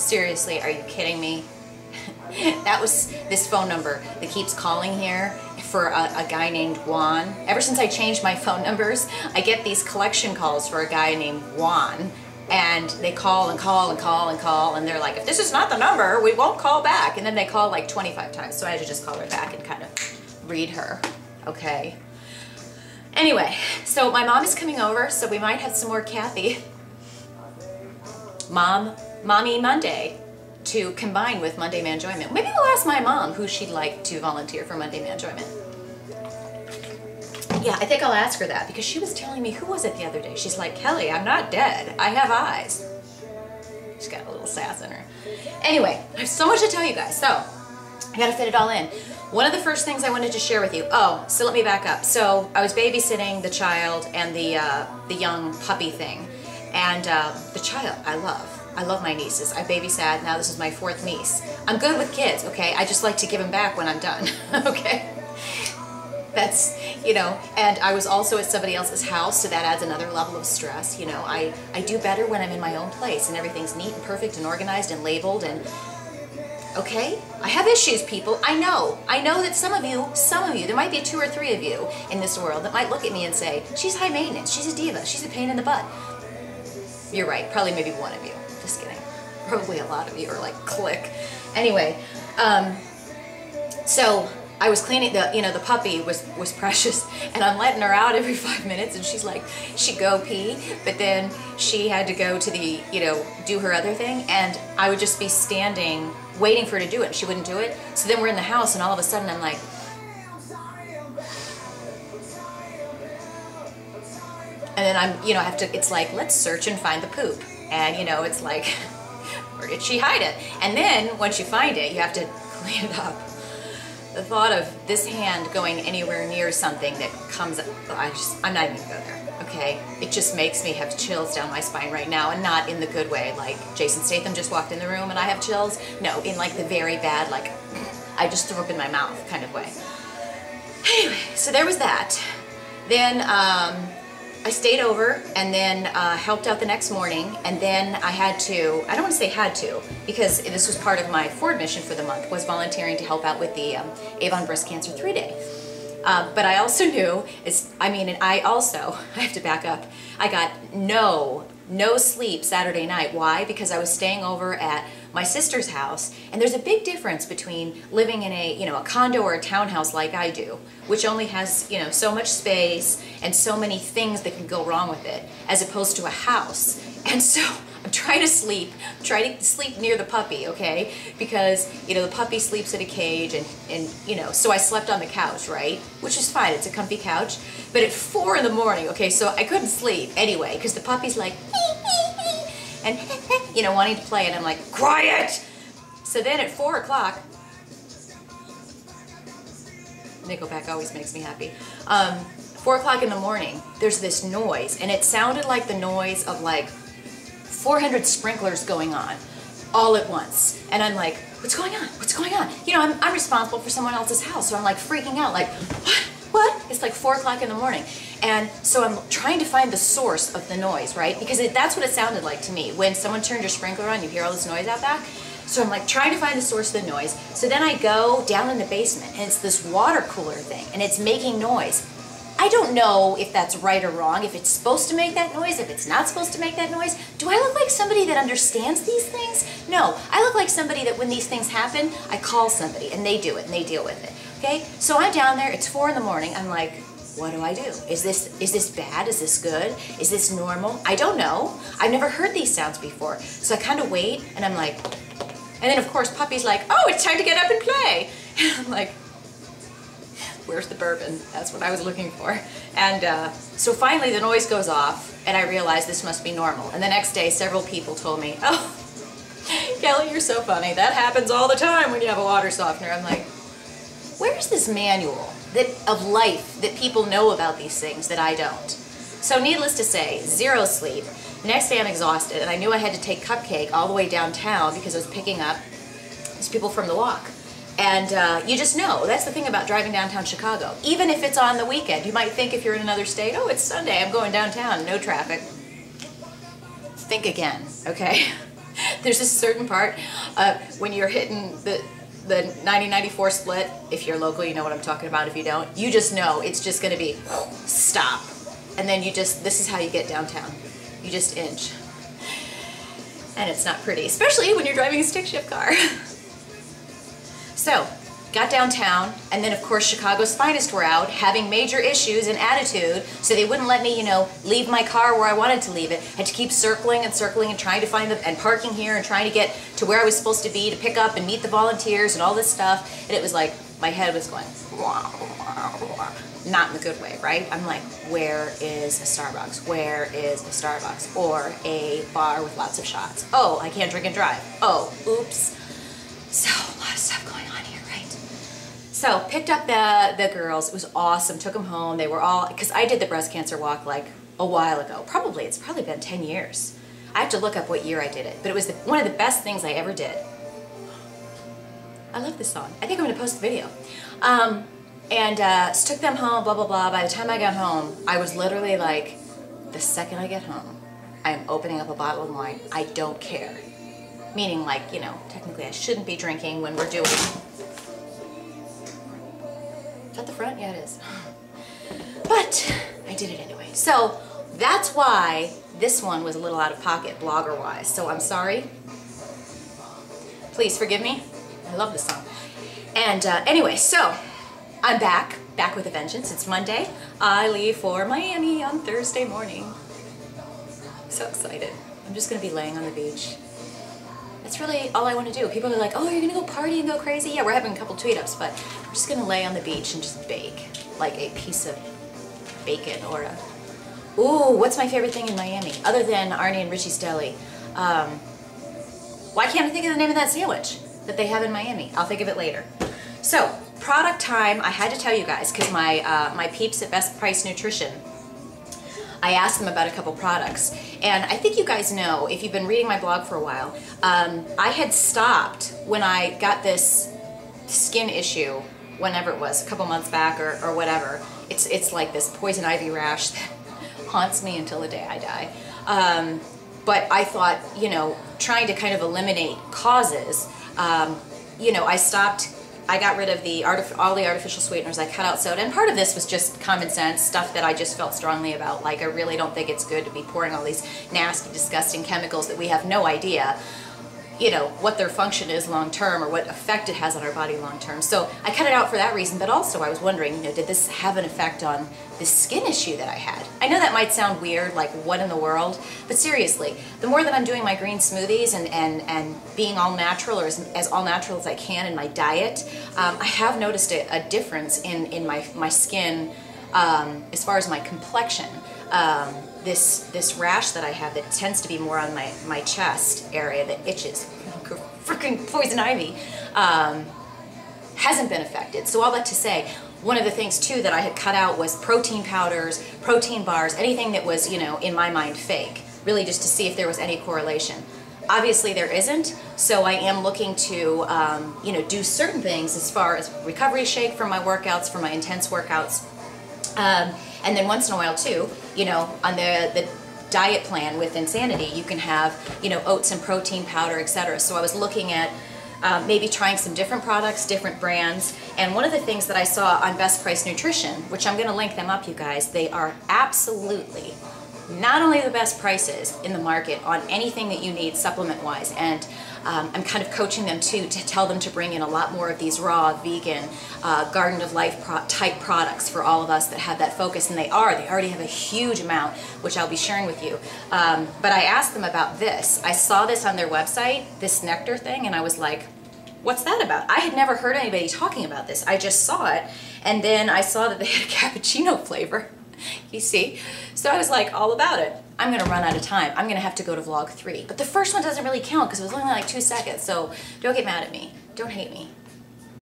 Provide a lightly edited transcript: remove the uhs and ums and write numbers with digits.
Seriously, are you kidding me? That was this phone number that keeps calling here for a guy named Juan. Ever since I changed my phone numbers, I get these collection calls for a guy named Juan, and they call and call and call and call, and they're like, if this is not the number, we won't call back. And then they call like 25 times, so I had to just call her back and kind of read her, okay? Anyway, so my mom is coming over, so we might have some more Kathy. Mommy Monday to combine with Monday Manjoyment. Maybe we'll ask my mom who she'd like to volunteer for Monday Manjoyment. Yeah, I think I'll ask her that because she was telling me, who was it the other day? She's like, Kelly, I'm not dead. I have eyes. She's got a little sass in her. Anyway, I have so much to tell you guys, so I gotta fit it all in. One of the first things I wanted to share with you, so let me back up. So I was babysitting the child and the young puppy thing. And the child, I love my nieces. I babysat, now this is my 4th niece. I'm good with kids, okay? I just like to give them back when I'm done, okay? That's, you know, and I was also at somebody else's house, so that adds another level of stress, you know. I do better when I'm in my own place and everything's neat and perfect and organized and labeled and, okay? I have issues, people, I know. I know that some of you, there might be 2 or 3 of you in this world that might look at me and say, she's high maintenance, she's a diva, she's a pain in the butt. You're right, probably maybe 1 of you. Just kidding. Probably a lot of you are like, click. Anyway, so I was cleaning the puppy was precious, and I'm letting her out every 5 minutes, and she's like, she'd go pee, but then she had to go to the, do her other thing, and I would just be standing waiting for her to do it, and she wouldn't do it. So then we're in the house, and all of a sudden I'm like, and then I'm, I have to, it's like, let's search and find the poop. And, it's like, where did she hide it? And then, once you find it, you have to clean it up. The thought of this hand going anywhere near something that comes, I'm not even gonna go there, okay? It just makes me have chills down my spine right now, and not in the good way, like Jason Statham just walked in the room and I have chills. No, in like the very bad, like, I just threw up in my mouth kind of way. Anyway, so there was that. Then, I stayed over and then helped out the next morning, and then I had to, I don't want to say had to, because this was part of my forward mission for the month, was volunteering to help out with the Avon Breast Cancer 3-Day. But I also knew, I have to back up, I got no sleep Saturday night. Why? Because I was staying over at my sister's house, and there's a big difference between living in a condo or a townhouse like I do, which only has, so much space and so many things that can go wrong with it, as opposed to a house. And so I'm trying to sleep near the puppy, okay? Because, the puppy sleeps in a cage, and so I slept on the couch, right? Which is fine, it's a comfy couch. But at 4 in the morning, okay, so I couldn't sleep anyway, because the puppy's like, and wanting to play, and I'm like, quiet! So then at 4 o'clock, Nickelback always makes me happy. 4 o'clock in the morning, there's this noise, and it sounded like the noise of like 400 sprinklers going on all at once. And I'm like, what's going on? What's going on? I'm responsible for someone else's house, so I'm like freaking out, like, what? It's like 4 o'clock in the morning. And so I'm trying to find the source of the noise, right? Because that's what it sounded like to me. When someone turned your sprinkler on, you hear all this noise out back. So I'm like trying to find the source of the noise. So then I go down in the basement, and it's this water cooler thing, and it's making noise. I don't know if that's right or wrong, if it's supposed to make that noise, if it's not supposed to make that noise. Do I look like somebody that understands these things? No, I look like somebody that when these things happen, I call somebody, and they do it, and they deal with it, okay? So I'm down there, it's 4 in the morning, I'm like, what do I do? Is this bad? Is this good? Is this normal? I don't know. I've never heard these sounds before. So I kind of wait, and I'm like, and then of course Puppy's like, oh, it's time to get up and play. And I'm like, where's the bourbon? That's what I was looking for. And so finally the noise goes off, and I realized this must be normal. And the next day several people told me, oh, Kelly, you're so funny. That happens all the time when you have a water softener. I'm like, where's this manual of life that people know about these things that I don't? So needless to say, 0 sleep. The next day I'm exhausted, and I knew I had to take Cupcake all the way downtown because I was picking up these people from the walk. And you just know, that's the thing about driving downtown Chicago. Even if it's on the weekend, you might think if you're in another state, oh, it's Sunday, I'm going downtown, no traffic. Think again, okay? There's a certain part when you're hitting the 90-94 split. If you're local, you know what I'm talking about. If you don't, you just know it's just going to be stop. And then this is how you get downtown. You just inch. And it's not pretty, especially when you're driving a stick shift car. So, got downtown, and then of course Chicago's finest were out, having major issues and attitude, so they wouldn't let me, you know, leave my car where I wanted to leave it. Had to keep circling and circling and trying to find and parking here and trying to get to where I was supposed to be to pick up and meet the volunteers and all this stuff. And it was like, my head was going, not in the good way, right? I'm like, where is a Starbucks? Where is a Starbucks? Or a bar with lots of shots? Oh, I can't drink and drive. Oh, oops. So, a lot of stuff going on here, right? So, picked up the girls. It was awesome. Took them home. They were all, because I did the breast cancer walk like a while ago. It's probably been 10 years. I have to look up what year I did it. But it was one of the best things I ever did. I love this song. I think I'm going to post the video. So took them home, blah, blah, blah. By the time I got home, I was literally like, the second I get home, I am opening up a bottle of wine. I don't care. Meaning like, you know, technically I shouldn't be drinking when we're doing... Is that the front? Yeah, it is. But I did it anyway. So that's why this one was a little out of pocket, blogger-wise. So I'm sorry. Please forgive me. I love this song. And anyway, so I'm back with a vengeance. It's Monday. I leave for Miami on Thursday morning. So excited. I'm just gonna be laying on the beach. That's really all I want to do. People are like, oh, you're gonna go party and go crazy? Yeah, we're having a couple tweet-ups, but I'm just gonna lay on the beach and just bake like a piece of bacon or a... Ooh, what's my favorite thing in Miami? Other than Arnie and Richie's Deli. Why can't I think of the name of that sandwich that they have in Miami? I'll think of it later. So, product time, I had to tell you guys, because my peeps at Best Price Nutrition, I asked them about a couple products, and I think you guys know, if you've been reading my blog for a while, I had stopped when I got this skin issue, whenever it was, a couple months back or whatever. It's like this poison ivy rash that haunts me until the day I die. But I thought, you know, trying to kind of eliminate causes, you know, I got rid of all the artificial sweeteners. I cut out soda, and part of this was just common sense, stuff that I just felt strongly about. Like, I really don't think it's good to be pouring all these nasty, disgusting chemicals that we have no idea, you know, what their function is long term or what effect it has on our body long term. So I cut it out for that reason, but also I was wondering, you know, did this have an effect on this skin issue that I had? I know that might sound weird, like what in the world, but seriously, the more that I'm doing my green smoothies and being all natural, or as all natural as I can in my diet, I have noticed a difference in my skin as far as my complexion. This rash that I have that tends to be more on my chest area that itches, freaking poison ivy, hasn't been affected. So all that to say, one of the things too that I had cut out was protein powders, protein bars, anything that was, you know, in my mind fake, really just to see if there was any correlation. Obviously there isn't, so I am looking to, you know, do certain things as far as recovery shake for my workouts, for my intense workouts. And then once in a while too, you know, on the diet plan with Insanity, you can have, you know, oats and protein powder, etc. So I was looking at maybe trying some different products, different brands. And one of the things that I saw on Best Price Nutrition, which I'm going to link them up, you guys, they are absolutely not only the best prices in the market on anything that you need supplement-wise, and I'm kind of coaching them too to tell them to bring in a lot more of these raw, vegan, Garden of Life type products for all of us that have that focus, and they already have a huge amount, which I'll be sharing with you. But I asked them about this. I saw this on their website, this nectar thing, and I was like, what's that about? I had never heard anybody talking about this. I just saw it, and then I saw that they had a cappuccino flavor. You see? So I was like all about it. I'm gonna run out of time. I'm gonna have to go to vlog 3. But the first one doesn't really count because it was only like 2 seconds, so don't get mad at me. Don't hate me.